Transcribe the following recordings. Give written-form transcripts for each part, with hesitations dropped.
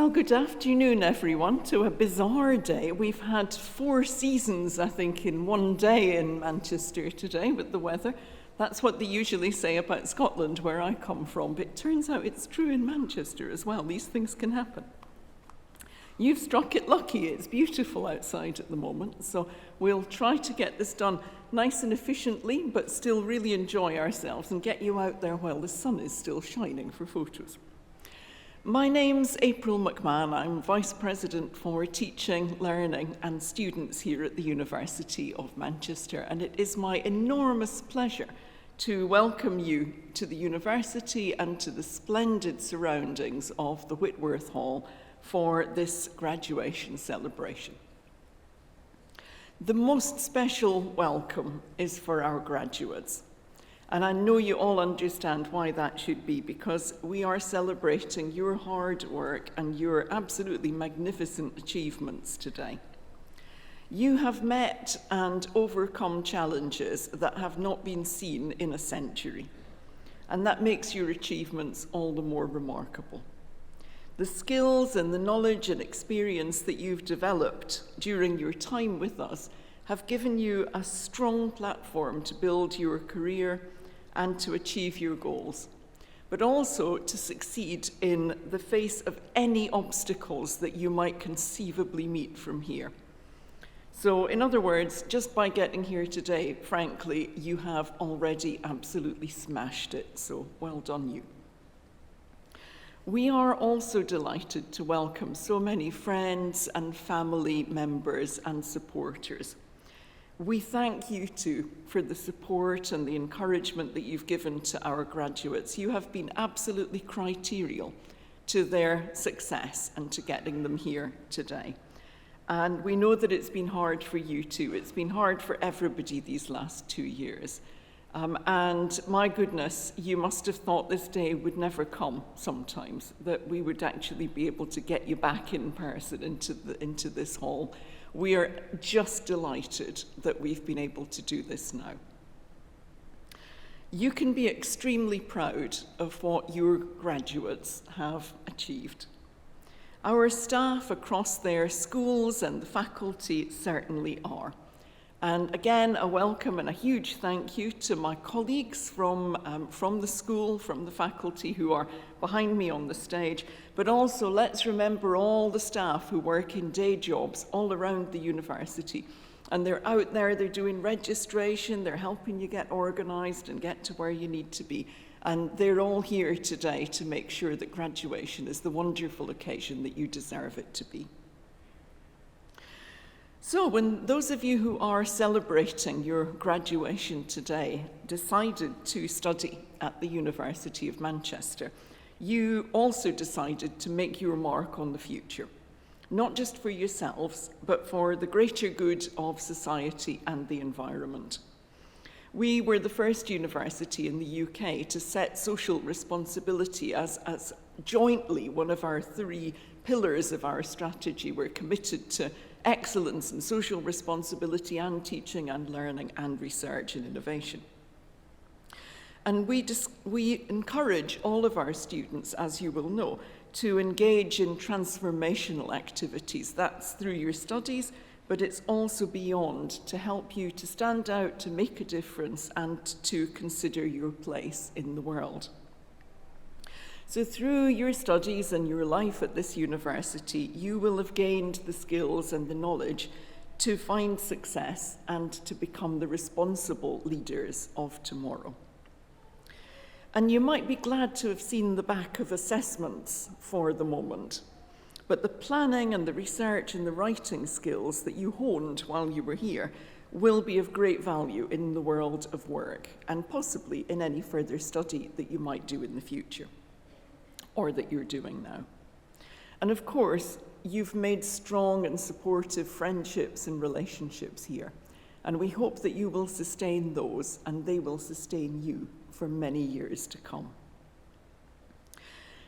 Well, good afternoon, everyone, to a bizarre day. We've had 4 seasons, I think, in one day in Manchester today with the weather. That's what they usually say about Scotland, where I come from, but it turns out it's true in Manchester as well. These things can happen. You've struck it lucky. It's beautiful outside at the moment, so we'll try to get this done nice and efficiently, but still really enjoy ourselves and get you out there while the sun is still shining for photos. My name's April McMahon. I'm Vice President for Teaching, Learning and Students here at the University of Manchester, and it is my enormous pleasure to welcome you to the university and to the splendid surroundings of the Whitworth Hall for this graduation celebration. The most special welcome is for our graduates. And I know you all understand why that should be, because we are celebrating your hard work and your absolutely magnificent achievements today. You have met and overcome challenges that have not been seen in a century, and that makes your achievements all the more remarkable. The skills and the knowledge and experience that you've developed during your time with us have given you a strong platform to build your career and to achieve your goals, but also to succeed in the face of any obstacles that you might conceivably meet from here. So, in other words, just by getting here today, frankly, you have already absolutely smashed it, so well done you. We are also delighted to welcome so many friends and family members and supporters. We thank you too for the support and the encouragement that you've given to our graduates. You have been absolutely criterial to their success and to getting them here today. And we know that it's been hard for you too. It's been hard for everybody these last 2 years. And my goodness, you must have thought this day would never come sometimes, that we would actually be able to get you back in person into this hall. We are just delighted that we've been able to do this now. You can be extremely proud of what your graduates have achieved. Our staff across their schools and the faculty certainly are. And again, a welcome and a huge thank you to my colleagues from the school, from the faculty who are behind me on the stage. But also, let's remember all the staff who work in day jobs all around the university. And they're out there, they're doing registration, they're helping you get organised and get to where you need to be. And they're all here today to make sure that graduation is the wonderful occasion that you deserve it to be. So when those of you who are celebrating your graduation today decided to study at the University of Manchester, you also decided to make your mark on the future, not just for yourselves, but for the greater good of society and the environment. We were the first university in the UK to set social responsibility as jointly one of our 3 pillars of our strategy. We're committed to excellence and social responsibility and teaching and learning and research and innovation. And we encourage all of our students, as you will know, to engage in transformational activities. That's through your studies, but it's also beyond, to help you to stand out, to make a difference, and to consider your place in the world. So through your studies and your life at this university, you will have gained the skills and the knowledge to find success and to become the responsible leaders of tomorrow. And you might be glad to have seen the back of assessments for the moment, but the planning and the research and the writing skills that you honed while you were here will be of great value in the world of work and possibly in any further study that you might do in the future, or that you're doing now. And of course, you've made strong and supportive friendships and relationships here, and we hope that you will sustain those and they will sustain you for many years to come.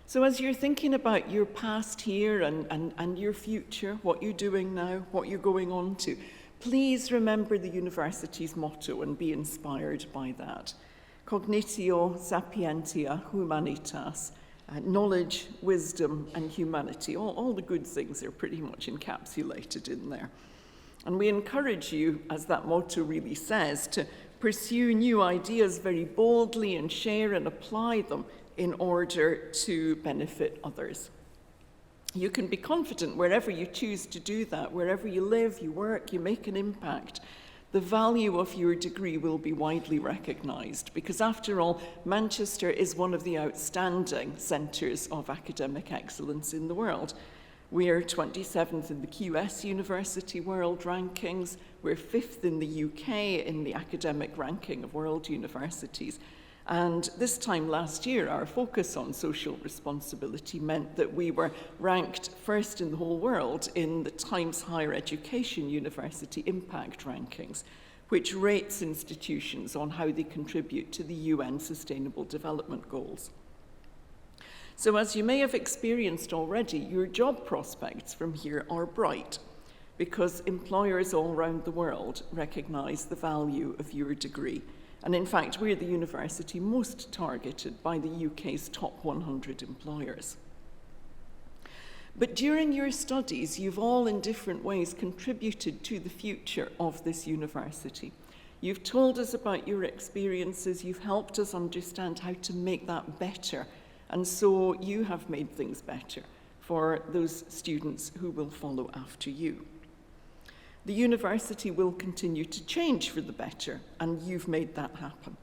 So as you're thinking about your past here and your future, what you're doing now, what you're going on to, please remember the university's motto and be inspired by that. Cognitio sapientia humanitas, knowledge, wisdom, and humanity. All the good things are pretty much encapsulated in there. And we encourage you, as that motto really says, to pursue new ideas very boldly and share and apply them in order to benefit others. You can be confident wherever you choose to do that, wherever you live, you work, you make an impact, the value of your degree will be widely recognised, because after all, Manchester is one of the outstanding centres of academic excellence in the world. We are 27th in the QS University World Rankings, we're 5th in the UK in the academic ranking of world universities. And this time last year, our focus on social responsibility meant that we were ranked first in the whole world in the Times Higher Education University Impact Rankings, which rates institutions on how they contribute to the UN Sustainable Development Goals. So as you may have experienced already, your job prospects from here are bright, because employers all around the world recognise the value of your degree. And in fact, we're the university most targeted by the UK's top 100 employers. But during your studies, you've all in different ways contributed to the future of this university. You've told us about your experiences, you've helped us understand how to make that better, and so you have made things better for those students who will follow after you. The university will continue to change for the better, and you've made that happen.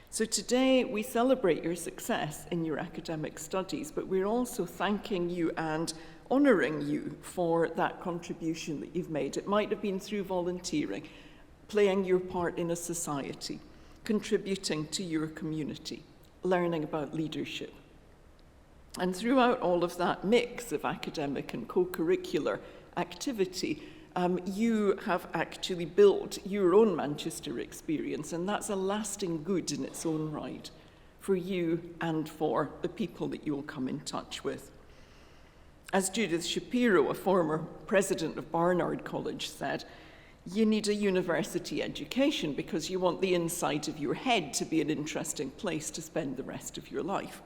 So today we celebrate your success in your academic studies, but we're also thanking you and honouring you for that contribution that you've made. It might have been through volunteering, playing your part in a society, contributing to your community, learning about leadership. And throughout all of that mix of academic and co-curricular activity, you have actually built your own Manchester experience, and that's a lasting good in its own right for you and for the people that you'll come in touch with. As Judith Shapiro, a former president of Barnard College, said, you need a university education because you want the inside of your head to be an interesting place to spend the rest of your life.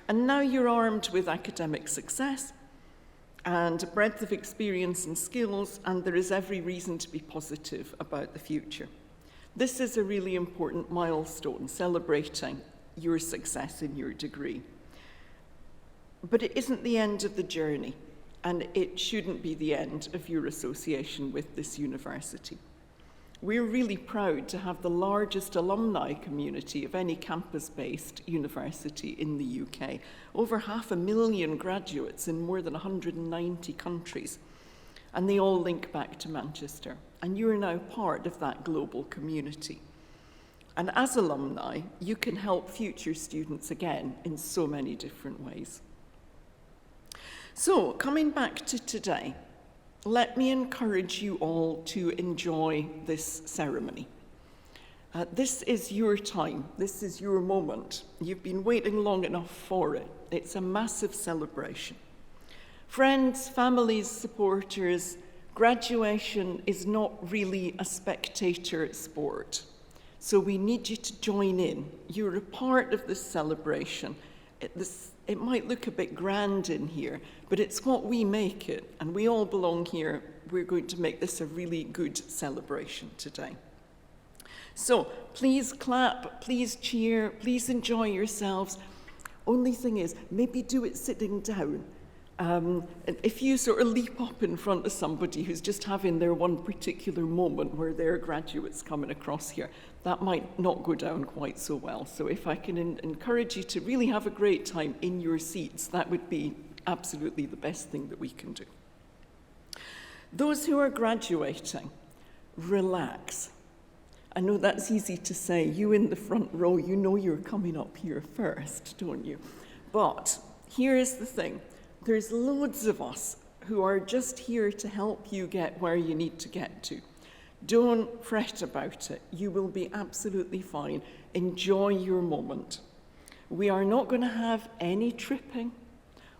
And now you're armed with academic success and a breadth of experience and skills, and there is every reason to be positive about the future. This is a really important milestone, celebrating your success in your degree. But it isn't the end of the journey, and it shouldn't be the end of your association with this university. We're really proud to have the largest alumni community of any campus-based university in the UK. Over 500,000 graduates in more than 190 countries. And they all link back to Manchester. And you're now part of that global community. And as alumni, you can help future students again in so many different ways. So, coming back to today, let me encourage you all to enjoy this ceremony. This is your time. This is your moment. You've been waiting long enough for it. It's a massive celebration. Friends, families, supporters, graduation is not really a spectator sport. So we need you to join in. You're a part of this celebration. It might look a bit grand in here, but it's what we make it, and we all belong here. We're going to make this a really good celebration today. So please clap, please cheer, please enjoy yourselves. Only thing is, maybe do it sitting down. If you sort of leap up in front of somebody who's just having their one particular moment where their graduate's coming across here, that might not go down quite so well. So if I can encourage you to really have a great time in your seats, that would be absolutely the best thing that we can do. Those who are graduating, relax. I know that's easy to say. You in the front row, you know you're coming up here first, don't you? But here's the thing. There's loads of us who are just here to help you get where you need to get to. Don't fret about it. You will be absolutely fine. Enjoy your moment. We are not going to have any tripping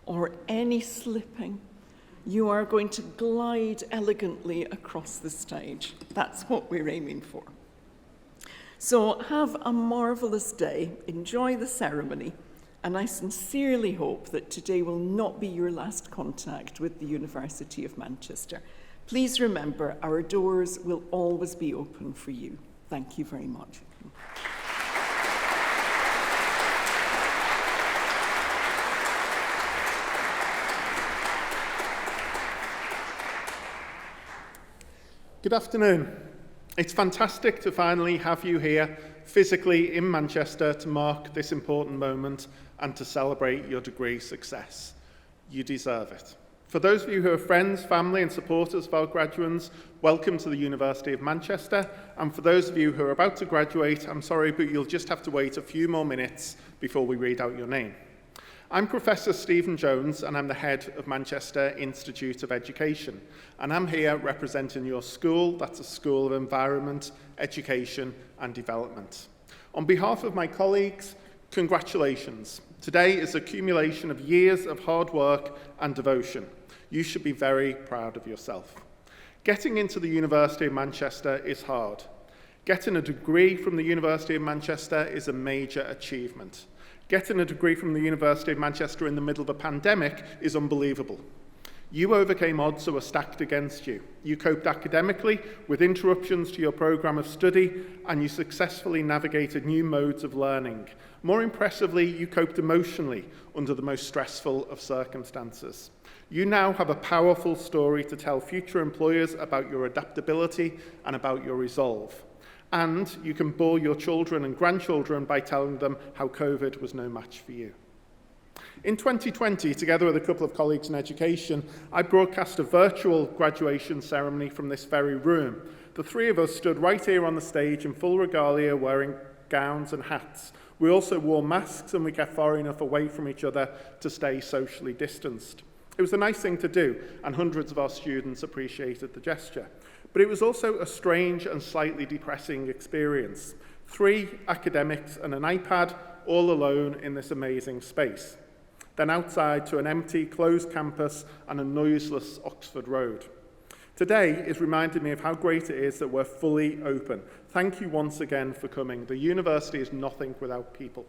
or any slipping. You are going to glide elegantly across the stage. That's what we're aiming for. So have a marvelous day. Enjoy the ceremony. and I sincerely hope that today will not be your last contact with the University of Manchester. Please remember, our doors will always be open for you. Thank you very much. Good afternoon. It's fantastic to finally have you here physically in Manchester to mark this important moment and to celebrate your degree success. You deserve it. For those of you who are friends, family and supporters of our graduates, welcome to the University of Manchester. And for those of you who are about to graduate, I'm sorry, but you'll just have to wait a few more minutes before we read out your name. I'm Professor Stephen Jones, and I'm the head of Manchester Institute of Education. And I'm here representing your school. That's a School of Environment, Education and Development. On behalf of my colleagues, congratulations. Today is an accumulation of years of hard work and devotion. You should be very proud of yourself. Getting into the University of Manchester is hard. Getting a degree from the University of Manchester is a major achievement. Getting a degree from the University of Manchester in the middle of a pandemic is unbelievable. You overcame odds that were stacked against you. You coped academically with interruptions to your programme of study, and you successfully navigated new modes of learning. More impressively, you coped emotionally under the most stressful of circumstances. You now have a powerful story to tell future employers about your adaptability and about your resolve. And you can bore your children and grandchildren by telling them how COVID was no match for you. In 2020, together with a couple of colleagues in education, I broadcast a virtual graduation ceremony from this very room. The three of us stood right here on the stage in full regalia, wearing gowns and hats. We also wore masks, and we kept far enough away from each other to stay socially distanced. It was a nice thing to do, and hundreds of our students appreciated the gesture. But it was also a strange and slightly depressing experience. 3 academics and an iPad, all alone in this amazing space. Then outside to an empty, closed campus and a noiseless Oxford Road. Today is reminding me of how great it is that we're fully open. Thank you once again for coming. The university is nothing without people.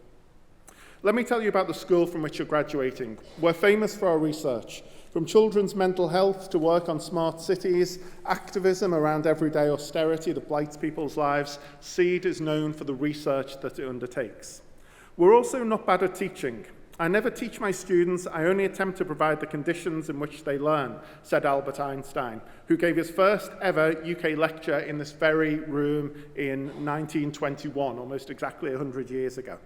Let me tell you about the school from which you're graduating. We're famous for our research. From children's mental health to work on smart cities, activism around everyday austerity that blights people's lives, SEED is known for the research that it undertakes. We're also not bad at teaching. I never teach my students, I only attempt to provide the conditions in which they learn, said Albert Einstein, who gave his first ever UK lecture in this very room in 1921, almost exactly 100 years ago.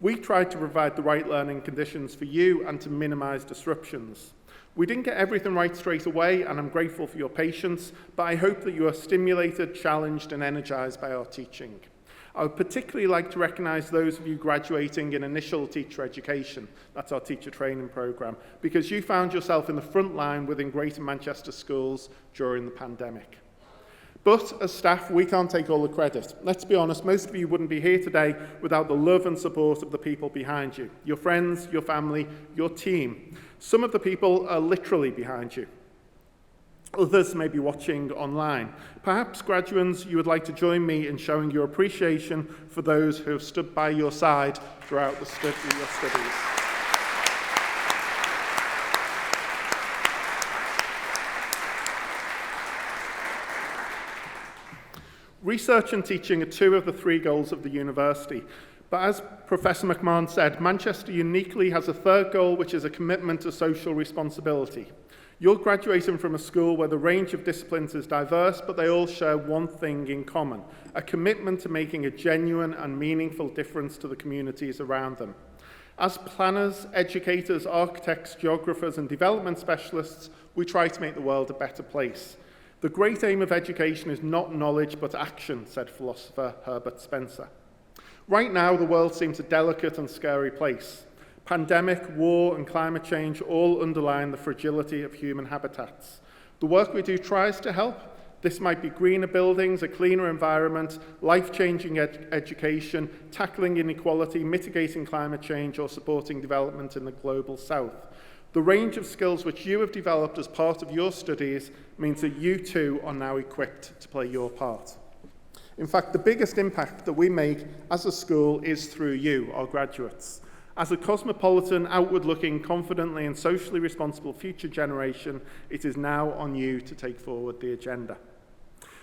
We tried to provide the right learning conditions for you and to minimise disruptions. We didn't get everything right straight away, and I'm grateful for your patience, but I hope that you are stimulated, challenged, and energised by our teaching. I would particularly like to recognise those of you graduating in initial teacher education, that's our teacher training programme, because you found yourself in the front line within Greater Manchester schools during the pandemic. But as staff, we can't take all the credit. Let's be honest, most of you wouldn't be here today without the love and support of the people behind you, your friends, your family, your team. Some of the people are literally behind you. Others may be watching online. Perhaps, graduates, you would like to join me in showing your appreciation for those who have stood by your side throughout your studies. Research and teaching are 2 of the 3 goals of the university. But as Professor McMahon said, Manchester uniquely has a 3rd goal, which is a commitment to social responsibility. You're graduating from a school where the range of disciplines is diverse, but they all share one thing in common, a commitment to making a genuine and meaningful difference to the communities around them. As planners, educators, architects, geographers, and development specialists, we try to make the world a better place. The great aim of education is not knowledge but action, said philosopher Herbert Spencer. Right now, the world seems a delicate and scary place. Pandemic, war, and climate change all underline the fragility of human habitats. The work we do tries to help. This might be greener buildings, a cleaner environment, life-changing education, tackling inequality, mitigating climate change, or supporting development in the global south. The range of skills which you have developed as part of your studies means that you too are now equipped to play your part. In fact, the biggest impact that we make as a school is through you, our graduates. As a cosmopolitan, outward-looking, confidently and socially responsible future generation, it is now on you to take forward the agenda.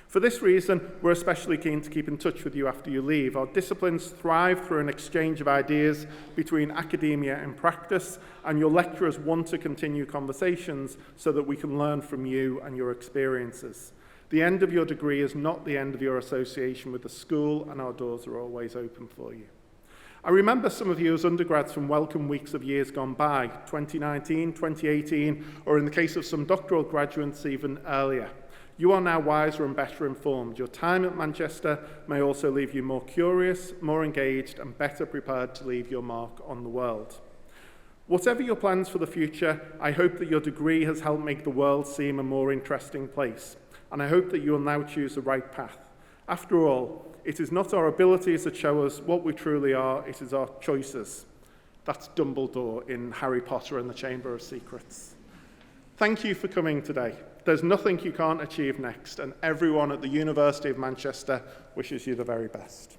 For this reason, we're especially keen to keep in touch with you after you leave. Our disciplines thrive through an exchange of ideas between academia and practice, and your lecturers want to continue conversations so that we can learn from you and your experiences. The end of your degree is not the end of your association with the school, and our doors are always open for you. I remember some of you as undergrads from welcome weeks of years gone by, 2019, 2018, or in the case of some doctoral graduates, even earlier. You are now wiser and better informed. Your time at Manchester may also leave you more curious, more engaged, and better prepared to leave your mark on the world. Whatever your plans for the future, I hope that your degree has helped make the world seem a more interesting place, and I hope that you will now choose the right path. After all, it is not our abilities that show us what we truly are, it is our choices. That's Dumbledore in Harry Potter and the Chamber of Secrets. Thank you for coming today. There's nothing you can't achieve next, and everyone at the University of Manchester wishes you the very best.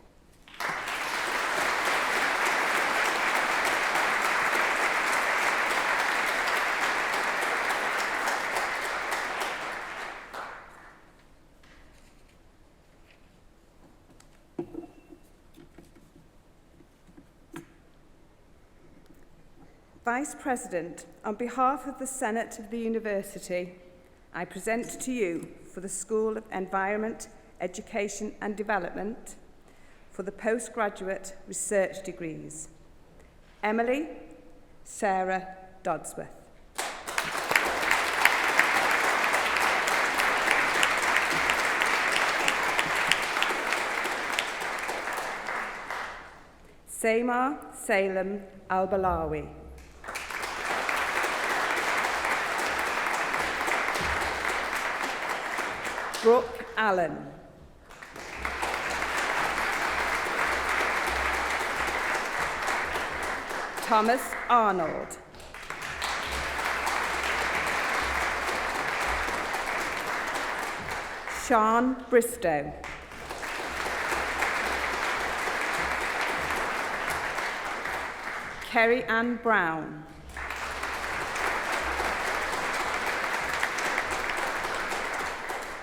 Vice President, on behalf of the Senate of the University, I present to you for the School of Environment, Education and Development for the postgraduate research degrees, Emily Sarah Dodsworth. Samar Salem Al-Balawi. Brooke Allen. Thomas Arnold. Sean Bristow. Kerry Ann Brown.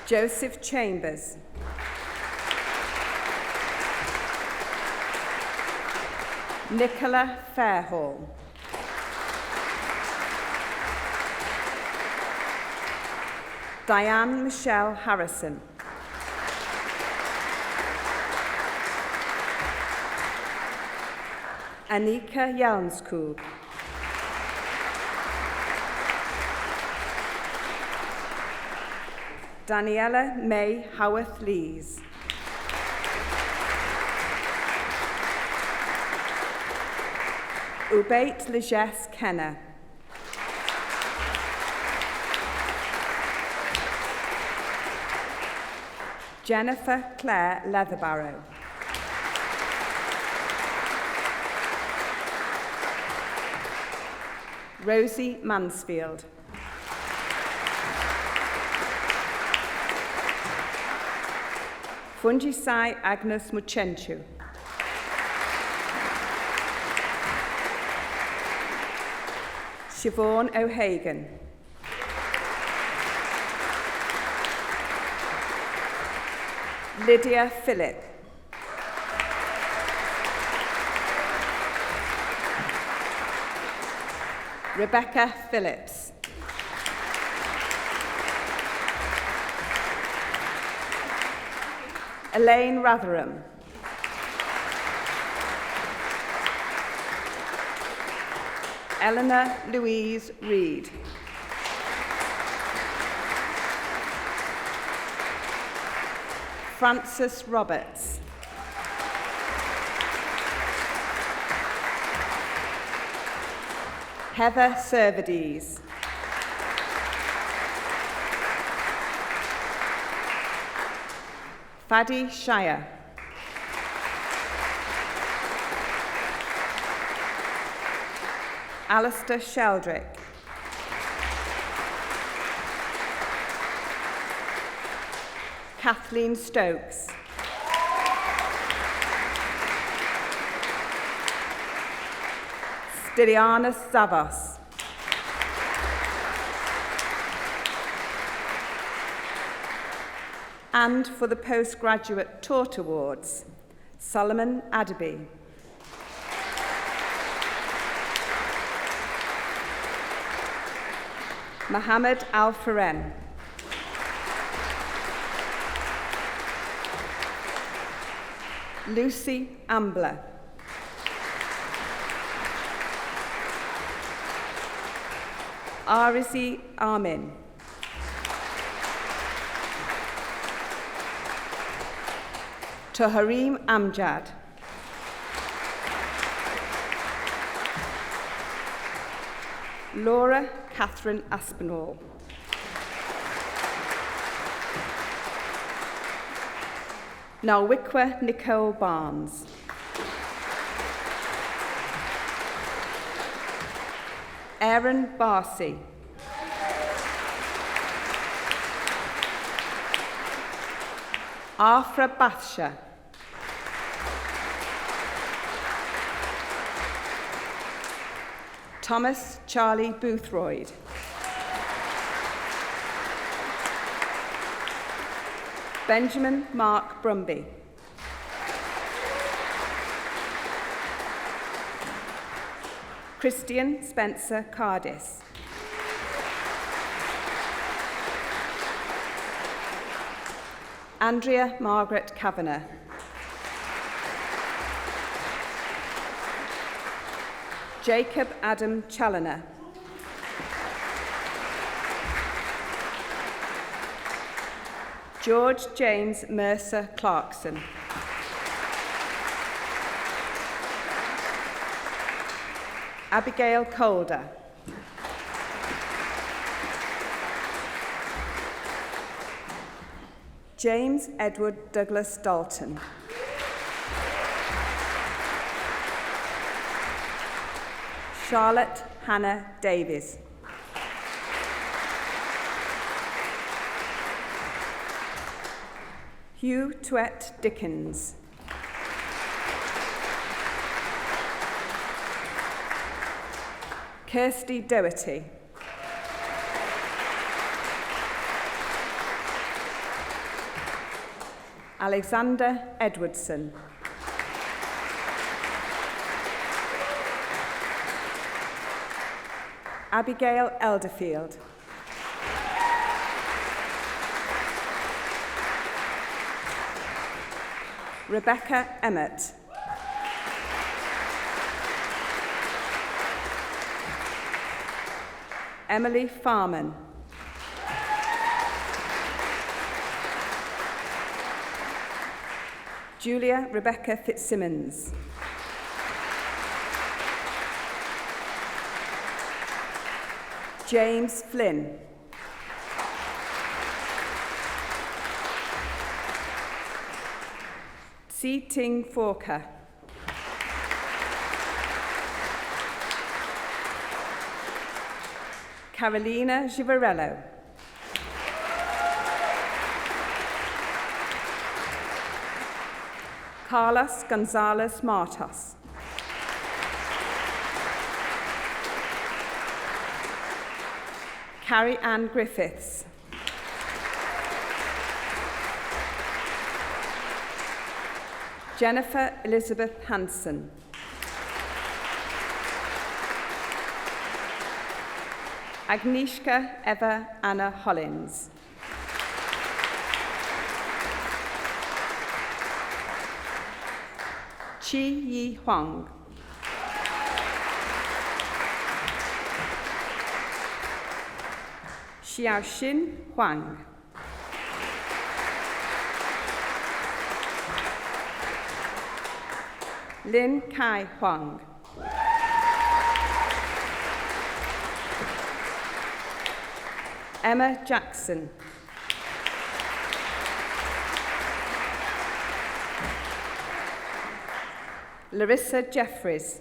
Joseph Chambers. Nicola Fairhall. Diane Michelle Harrison. Anika Jelmskog. Daniela May Howarth-Lees. Ubait Lejes Kenner. Jennifer Claire Leatherbarrow. Rosie Mansfield. Fungisai Agnes Muchenchu. Siobhan O'Hagan. Lydia Phillip. Rebecca Phillips. Elaine Rotherham. Eleanor Louise Reed. Francis Roberts. Heather Servades. Fadi Shire. Alistair Sheldrick. Kathleen Stokes. Stylianos Zavos. And for the Postgraduate Taught Awards, Solomon Adaby. Mohammed Al-Faren. Lucy Ambler. Arizi Amin. Toharim Amjad. Laura Catherine Aspinall. Nalwikwa Nicole Barnes. Aaron Barcy. Afra Bathsha. Thomas Charlie Boothroyd. Benjamin Mark Brumby. Christian Spencer Cardis. Andrea Margaret Kavanagh. Jacob Adam Challoner. George James Mercer Clarkson. Abigail Calder. James Edward Douglas Dalton. Charlotte Hannah Davies. Hugh Twett Dickens. Kirsty Doherty. Alexander Edwardson. Abigail Elderfield. Rebecca Emmett. Emily Farman. Julia Rebecca Fitzsimmons. James Flynn. Si Ting Forker. Carolina Givarello. Carlos Gonzalez Martos. Carrie Ann Griffiths. Jennifer Elizabeth Hanson. Agnieszka Eva Anna Hollins. Chi Yi Huang. Xiaoxin Huang. Lin Kai Huang. Emma Jackson. Larissa Jeffries.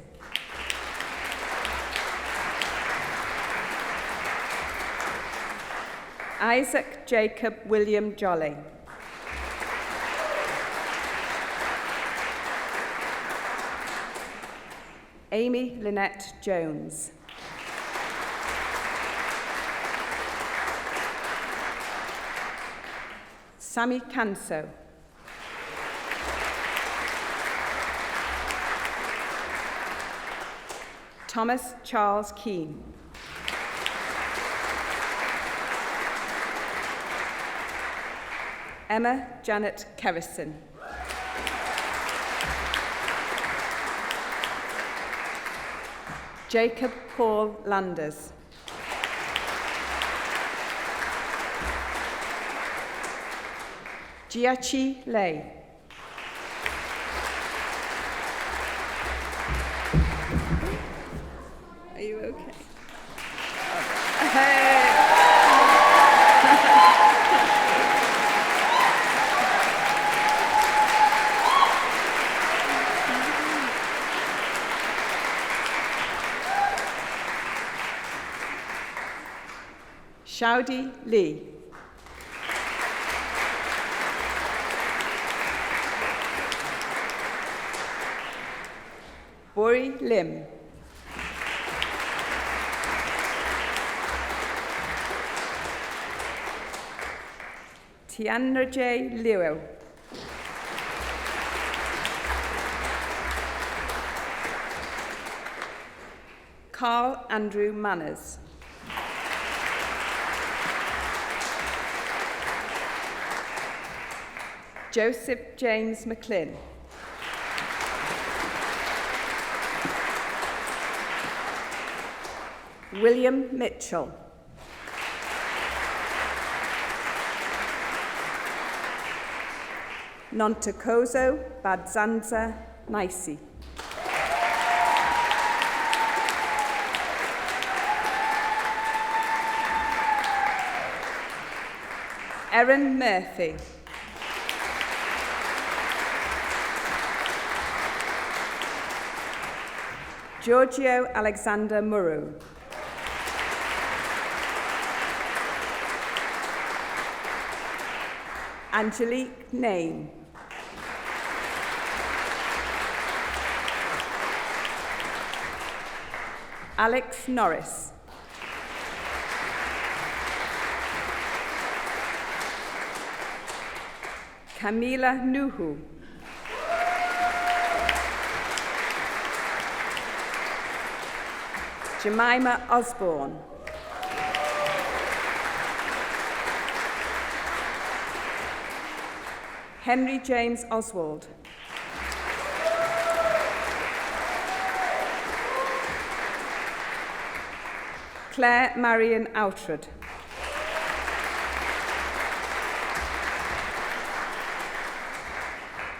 Isaac Jacob William Jolly. Amy Lynette Jones. Sammy Canso. Thomas Charles Keane. Emma Janet Kerrison. Jacob Paul Landers. Jiachi Lei. Are you okay? Hey. Shaudi Lee. Bori Lim. Tianrajay Liu. Carl Andrew Manners. Joseph James McLean. William Mitchell. Nontokozo Badzanza Naisi. Erin Murphy. Giorgio Alexander Murrow. Angelique Nain. Alex Norris. Camila Nuhu. Jemima Osborne. Henry James Oswald. Claire Marion Outrud.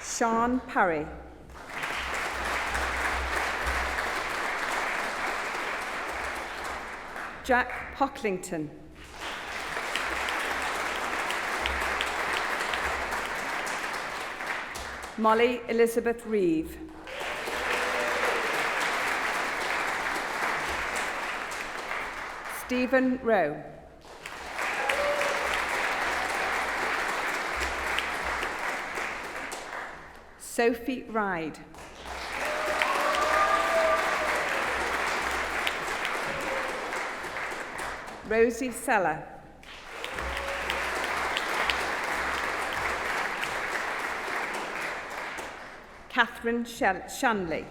Sean Parry. Jack Pocklington. Molly Elizabeth Reeve. Stephen Rowe. Sophie Ride. Rosie Seller. Catherine Shanley.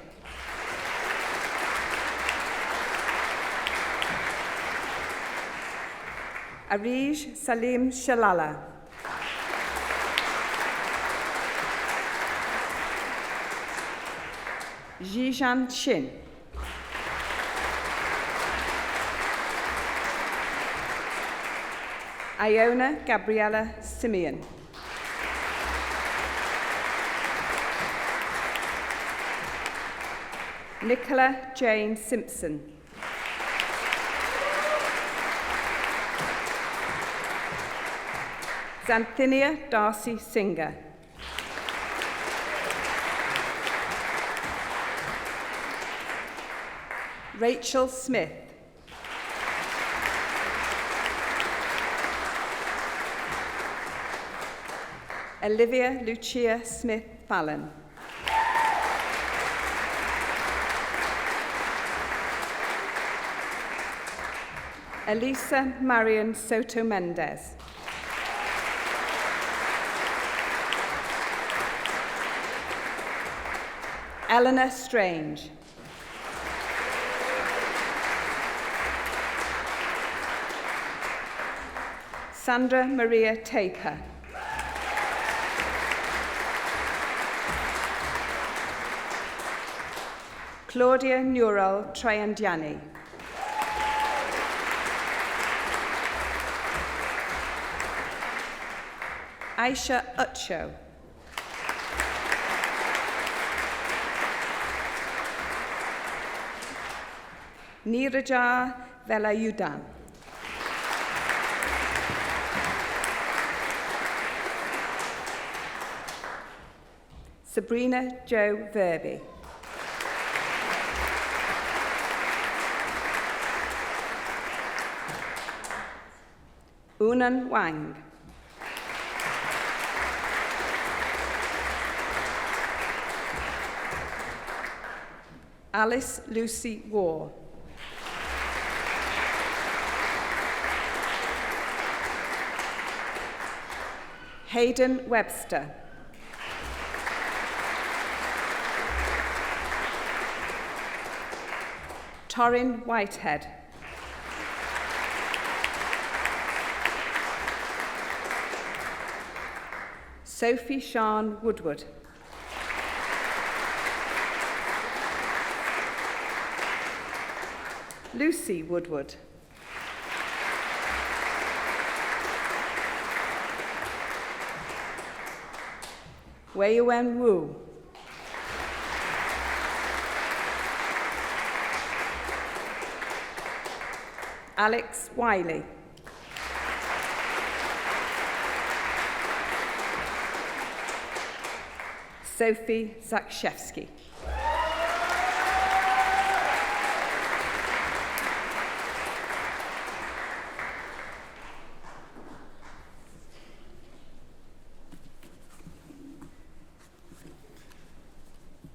Arij Salim Shalala. Jijan Shin. Iona Gabriella Simeon. Nicola Jane Simpson. Xanthinia Darcy Singer. Rachel Smith. Olivia Lucia Smith Fallon. Elisa Marion Soto Mendez. Eleanor Strange. Sandra Maria Taper. Claudia Neural Triandiani. Aisha Utsho. Neeraja Velayudan. Sabrina Jo Verby. Unan Wang. Alice Lucy War. Hayden Webster. Torrin Whitehead. Sophie Sean Woodward. Lucy Woodward. Wei Wen Wu. Alex Wiley. Sophie Zakshevsky.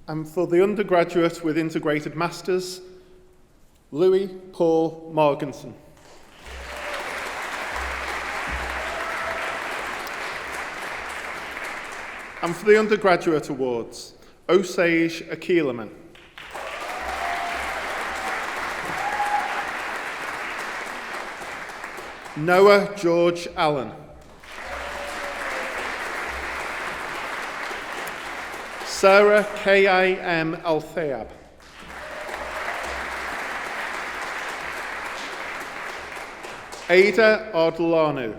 And for the undergraduate with integrated masters, Louis Paul Morganson. And for the undergraduate awards, Osage Akilaman. Noah George Allen. Sarah K.I.M. Al-Thayab. Ada Ardolanu.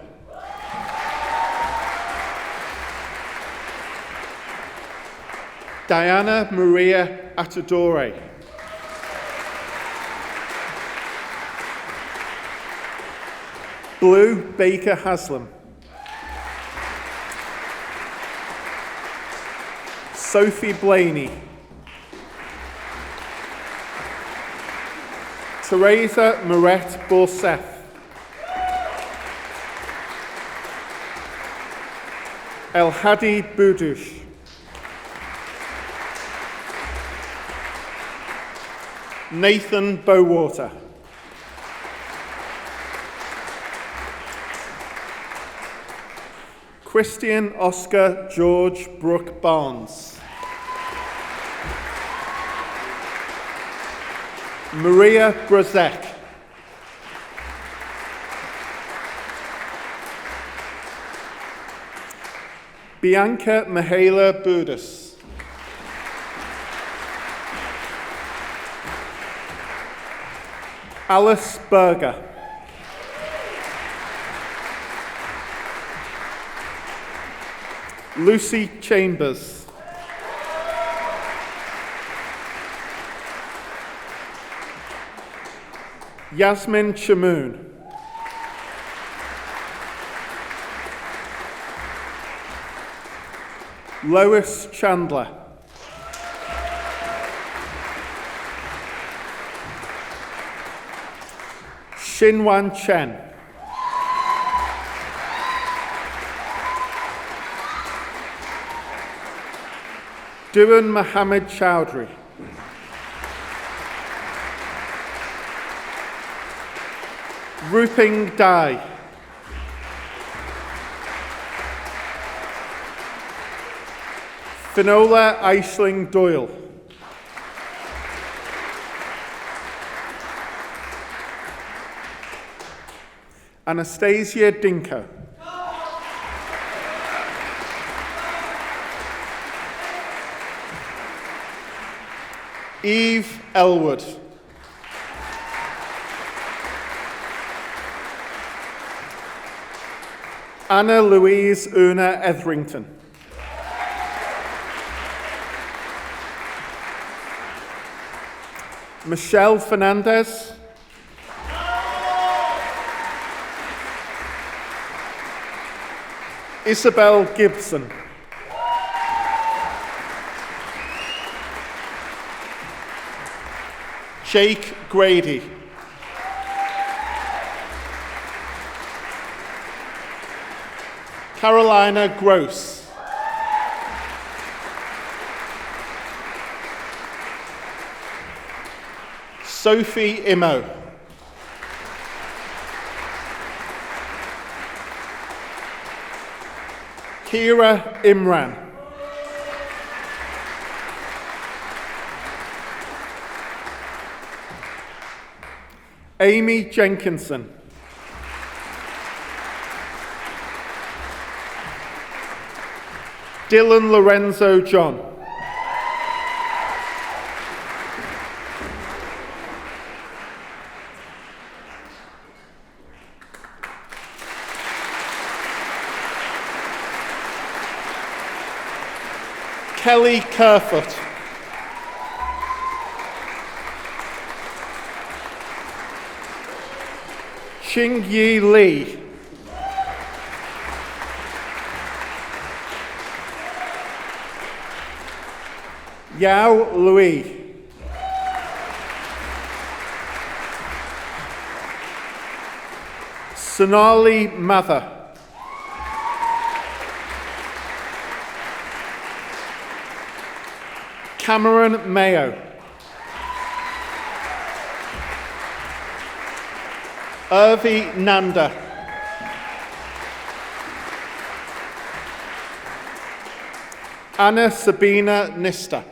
Diana Maria Atadore. Blue Baker Haslam. Sophie Blaney. Teresa Moret Borseth. El Hadi Boudush. Nathan Bowater. Christian Oscar George Brooke Barnes. Maria Brazek. Bianca Mihaela Budis. Alice Berger. Lucy Chambers. Yasmin Chamoun. Lois Chandler. Xinwan Chen. Duan Mohammed Chowdhury. Ruping Dai. Finola Eisling Doyle. Anastasia Dinko. Eve Elwood. Anna Louise Una Etherington. Michelle Fernandez. Isabel Gibson. Jake Grady. Carolina Gross. Sophie Immo. Kira Imran. Amy Jenkinson. Dylan Lorenzo John. Kelly Kerfoot. Xing Yi Li. Yao Louis. Sonali Mather. Cameron Mayo. Irvi Nanda. Anna Sabina Nista.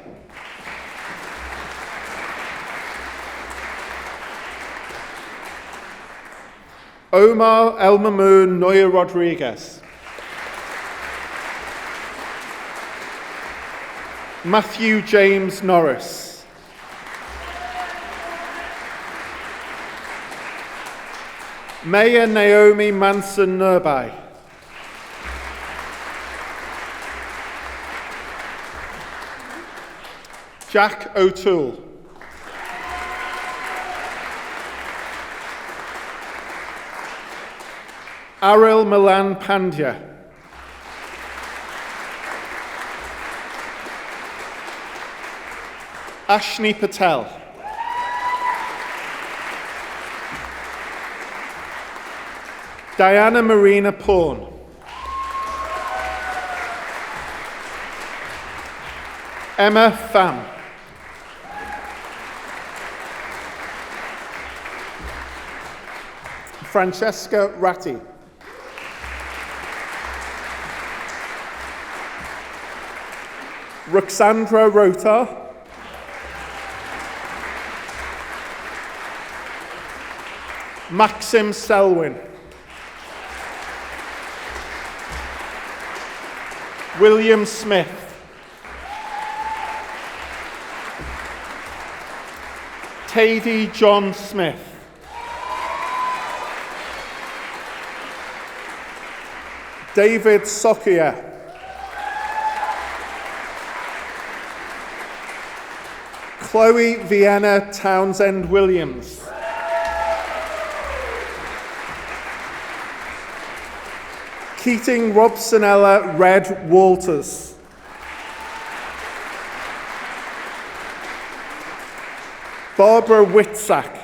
Omar El Mamoun Noya Rodriguez. Matthew James Norris. Maya Naomi Manson Nurbai. Jack O'Toole. Aril Milan Pandya. Ashni Patel. Diana Marina Pawn. Emma Pham. Francesca Ratti. Ruxandra Rota. Maxim Selwyn. William Smith. Tady John Smith. David Sokia. Chloe Vienna Townsend Williams. Keating Robsonella Red Walters. Barbara Whitsack.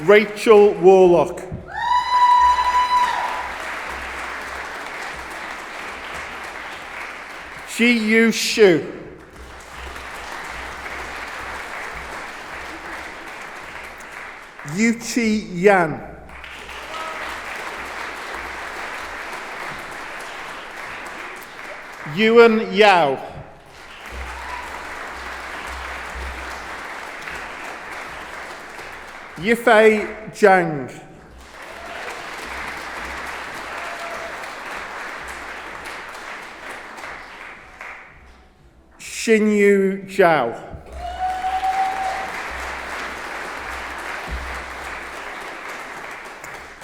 Rachel Warlock. Ji Yu Shu. Yuchi Yan. Yuan Yao. Yifei Zhang. Xinyu Zhao.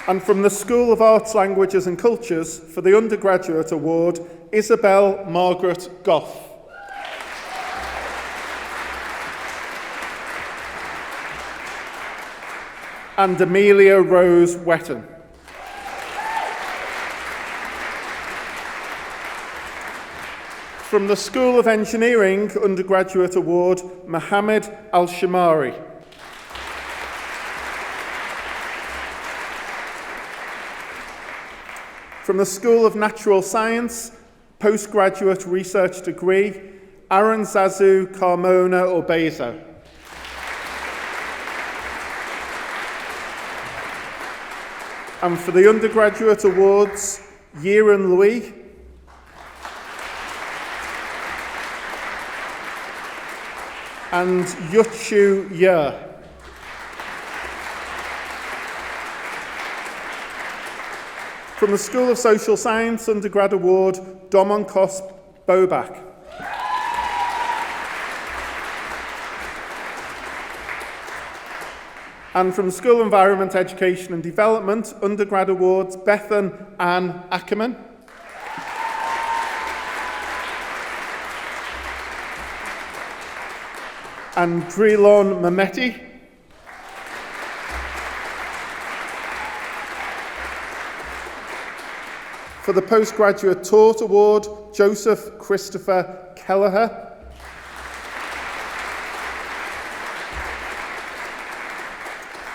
And from the School of Arts, Languages and Cultures, for the Undergraduate Award, Isabel Margaret Goff. And Amelia Rose Wetton. From the School of Engineering Undergraduate Award, Mohammed Al-Shamari. From the School of Natural Science, Postgraduate Research Degree, Aranzazu Carmona Orbezo. And for the Undergraduate Awards, Yiran Louis. And Yuchu Ye. From the School of Social Science Undergrad Award, Domonkos Bobak. And from the School of Environment, Education and Development Undergrad Awards, Bethan Ann Ackerman. And Drilon Mameti. For the Postgraduate Taught Award, Joseph Christopher Kelleher.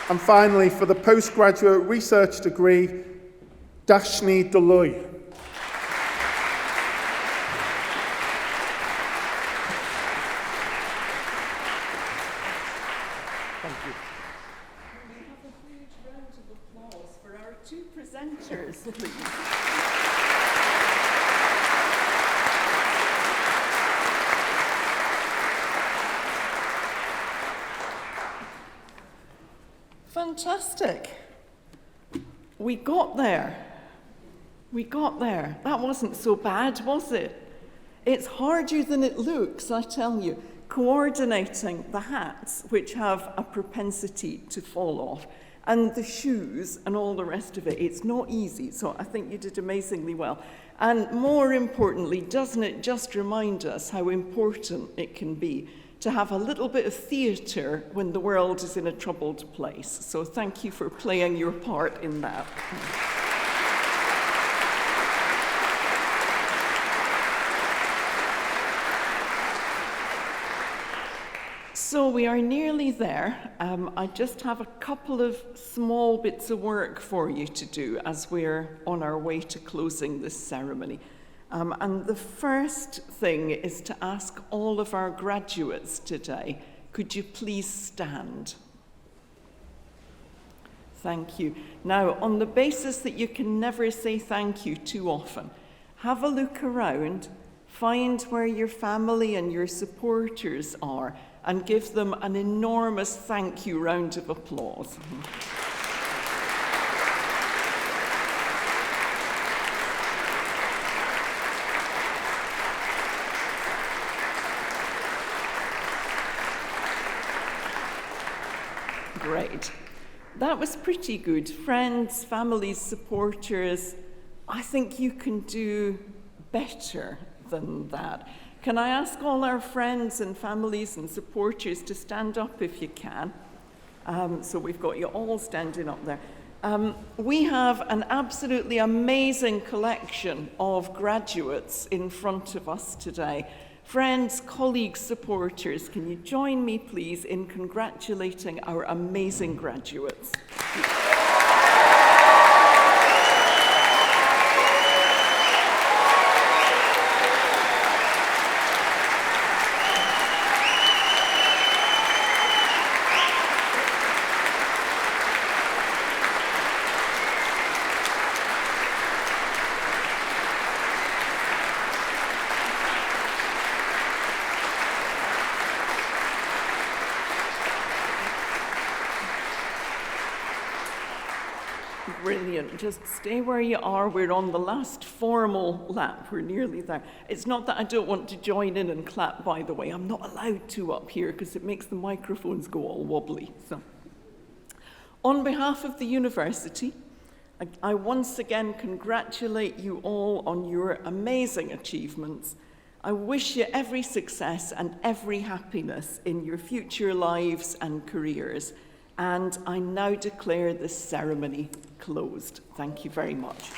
And finally, for the Postgraduate Research Degree, Dashni Deloy. Thank you. Can we have a huge round of applause for our two presenters, please? Fantastic. We got there. We got there. That wasn't so bad, was it? It's harder than it looks, I tell you. Coordinating the hats, which have a propensity to fall off, and the shoes and all the rest of it. It's not easy, so I think you did amazingly well. And more importantly, doesn't it just remind us how important it can be to have a little bit of theatre when the world is in a troubled place? So thank you for playing your part in that. So we are nearly there. I just have a couple of small bits of work for you to do as we're on our way to closing this ceremony. And the first thing is to ask all of our graduates today, could you please stand? Thank you. Now, on the basis that you can never say thank you too often, have a look around, find where your family and your supporters are, and give them an enormous thank you round of applause. Great. That was pretty good. Friends, families, supporters, I think you can do better than that. Can I ask all our friends and families and supporters to stand up if you can? So we've got you all standing up there. We have an absolutely amazing collection of graduates in front of us today. Friends, colleagues, supporters, can you join me, please, in congratulating our amazing graduates? brilliant. Just stay where you are. We're on the last formal lap. We're nearly there. It's not that I don't want to join in and clap, by the way. I'm not allowed to up here because it makes the microphones go all wobbly. So, on behalf of the university, I once again congratulate you all on your amazing achievements. I wish you every success and every happiness in your future lives and careers. And I now declare this ceremony closed. Thank you very much.